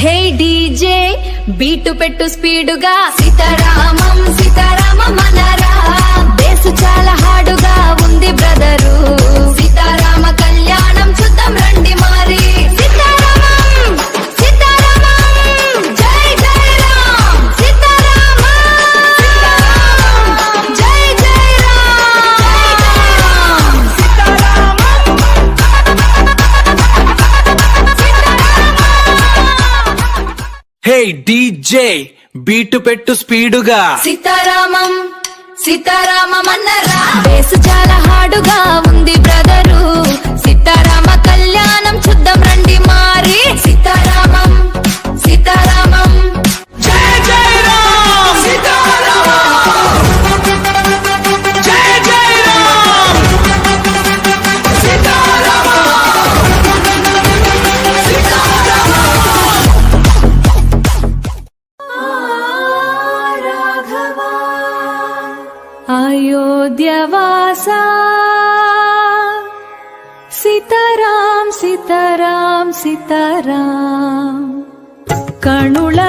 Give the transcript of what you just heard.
హే DJ beat పెట్టు స్పీడుగా సీతారామం సీతారామం అనరా base చాలా హాడుగా ఉంది బ్రదరు సీతారామ కళ్యాణం చూద్దాం రండి మరి సీతారామం సీతారామం జై జై రామ్ సీతారామం జై జై రామ్ హే డీజే బీటు పెట్టు స్పీడుగా సీతారామం సీతారామం అన్నరా బేసు చాలా హాడుగా ఉంది బ్రదరు సీతారామ కళ్యాణం చూద్దాం రండి మారి సీతారామం సీతారామం జై జై రామ్ సీతారామం జై జై రామ్ సీతారామం రాఘవా అయోధ్యవాసా సీతారాం సీతారాం సీతారాం కణుల